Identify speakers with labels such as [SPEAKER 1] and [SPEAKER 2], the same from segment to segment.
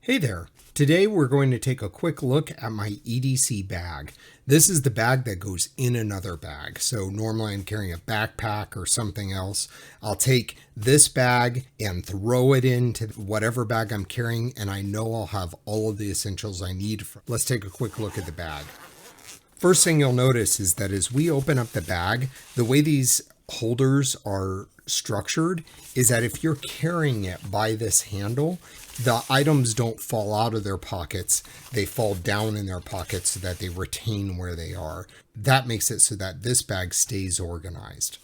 [SPEAKER 1] Hey there. Today we're going to take a quick look at my EDC bag. This is the bag that goes in another bag. So normally I'm carrying a backpack or something else. I'll take this bag and throw it into whatever bag I'm carrying, and I know I'll have all of the essentials I need. Let's take a quick look at the bag. First thing you'll notice is that as we open up the bag, the way these holders are structured is that if you're carrying it by this handle, the items don't fall out of their pockets. They fall down in their pockets so that they retain where they are. That makes it so that this bag stays organized.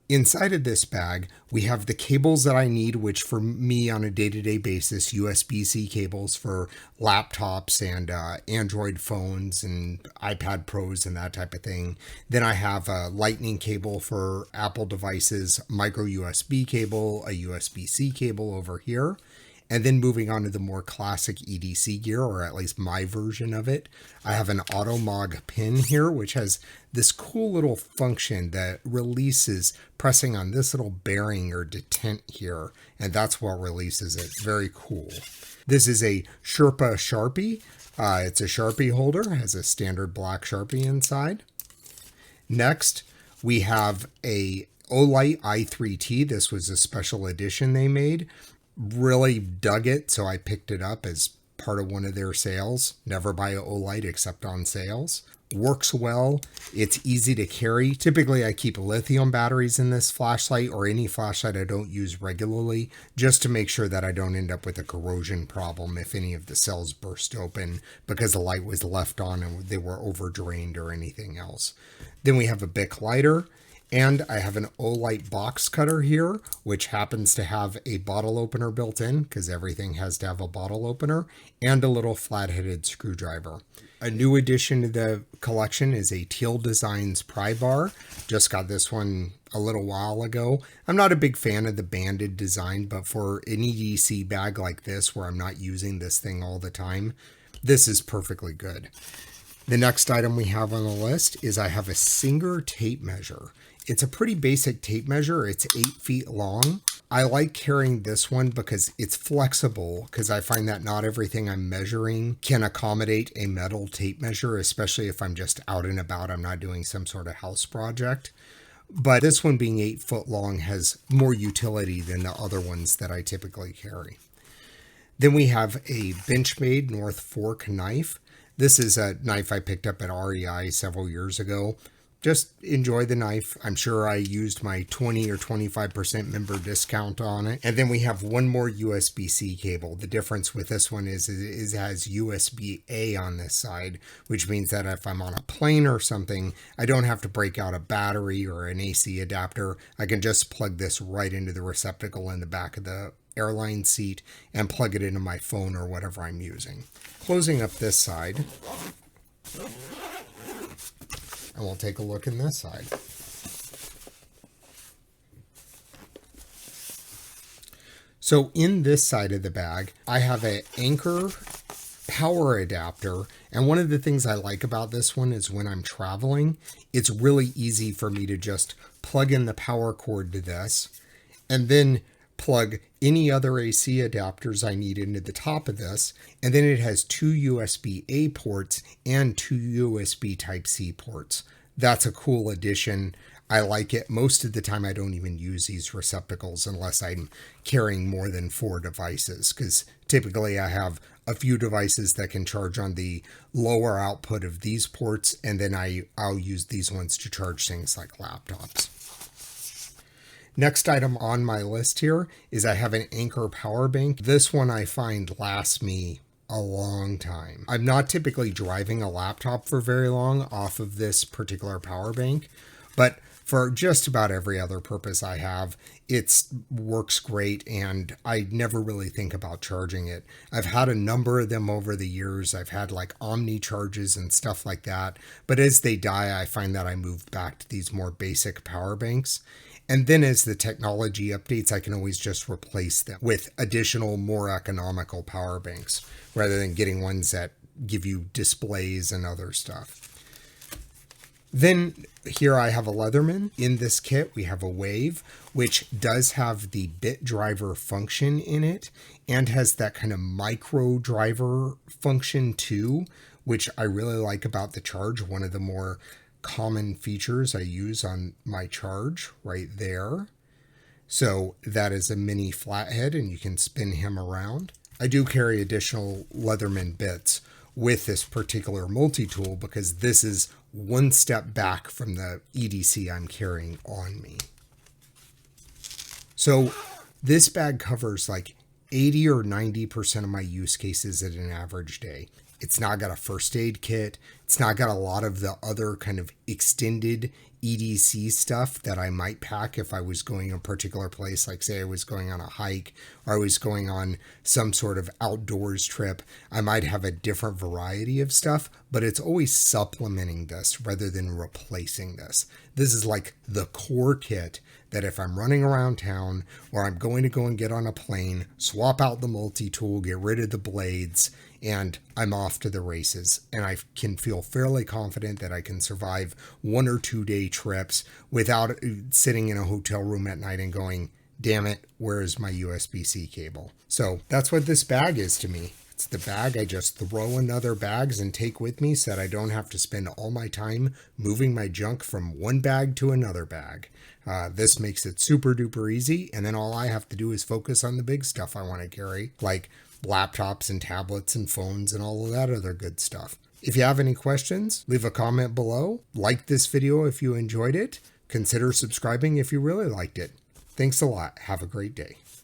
[SPEAKER 1] Inside of this bag, we have the cables that I need, which for me on a day-to-day basis, USB-C cables for laptops and Android phones and iPad Pros and that type of thing. Then I have a lightning cable for Apple devices, MicroUSB cable, a USB-C cable over here. And then moving on to the more classic EDC gear, or at least my version of it, I have an AutoMog pin here, which has this cool little function that releases pressing on this little bearing or detent here, and that's what releases it. Very cool. This is a Sharpie. It's a Sharpie holder, has a standard black Sharpie inside. Next, we have a Olight i3T. This was a special edition they made. Really dug it, so I picked it up as part of one of their sales. Never buy an Olight except on sales. Works well. It's easy to carry. Typically, I keep lithium batteries in this flashlight or any flashlight I don't use regularly, just to make sure that I don't end up with a corrosion problem if any of the cells burst open because the light was left on and they were overdrained or anything else. Then we have a Bic lighter. And I have an Olight box cutter here, which happens to have a bottle opener built in because everything has to have a bottle opener, and a little flat-headed screwdriver. A new addition to the collection is a Teal Designs Prybar. Just got this one a little while ago. I'm not a big fan of the banded design, but for an EDC bag like this where I'm not using this thing all the time, this is perfectly good. The next item we have on the list is I have a Singer tape measure. It's a pretty basic tape measure. It's 8 feet long. I like carrying this one because it's flexible, because I find that not everything I'm measuring can accommodate a metal tape measure, especially if I'm just out and about. I'm not doing some sort of house project. But this one being 8 foot long has more utility than the other ones that I typically carry. Then we have a Benchmade North Fork knife. This is a knife I picked up at REI several years ago. Just enjoy the knife. I'm sure I used my 20 or 25% member discount on it. And then we have one more USB-C cable. The difference with this one is it has USB-A on this side, which means that if I'm on a plane or something, I don't have to break out a battery or an AC adapter. I can just plug this right into the receptacle in the back of the airline seat and plug it into my phone or whatever I'm using. Closing up this side, and we'll take a look in this side. So in this side of the bag, I have an Anker power adapter. And one of the things I like about this one is when I'm traveling, it's really easy for me to just plug in the power cord to this and then plug any other AC adapters I need into the top of this. And then it has 2 USB-A ports and 2 USB Type-C ports. That's a cool addition. I like it. Most of the time I don't even use these receptacles unless I'm carrying more than 4 devices, because typically I have a few devices that can charge on the lower output of these ports, and then I'll use these ones to charge things like laptops. Next item on my list here is I have an Anker power bank. This one I find lasts me a long time. I'm not typically driving a laptop for very long off of this particular power bank, but for just about every other purpose I have, it works great, and I never really think about charging it. I've had a number of them over the years. I've had like Omni charges and stuff like that, but as they die, I find that I move back to these more basic power banks. And then as the technology updates, I can always just replace them with additional, more economical power banks rather than getting ones that give you displays and other stuff. Then here I have a Leatherman. In this kit, we have a Wave, which does have the bit driver function in it and has that kind of micro driver function too, which I really like about the Charge. One of the more common features I use on my Charge right there. So that is a mini flathead and you can spin him around. I do carry additional Leatherman bits with this particular multi-tool because this is one step back from the EDC I'm carrying on me. So this bag covers like 80 or 90% of my use cases at an average day. It's not got a first aid kit. It's not got a lot of the other kind of extended EDC stuff that I might pack if I was going a particular place, like say I was going on a hike or I was going on some sort of outdoors trip. I might have a different variety of stuff, but it's always supplementing this rather than replacing this. This is like the core kit that if I'm running around town or I'm going to go and get on a plane, swap out the multi-tool, get rid of the blades, and I'm off to the races. And I can feel fairly confident that I can survive 1 or 2 day trips without sitting in a hotel room at night and going, damn it, where is my USB-C cable? So that's what this bag is to me. It's the bag I just throw in other bags and take with me so that I don't have to spend all my time moving my junk from one bag to another bag. This makes it super duper easy, and then all I have to do is focus on the big stuff I want to carry, like laptops and tablets and phones and all of that other good stuff. If you have any questions, leave a comment below. Like this video if you enjoyed it. Consider subscribing if you really liked it. Thanks a lot. Have a great day.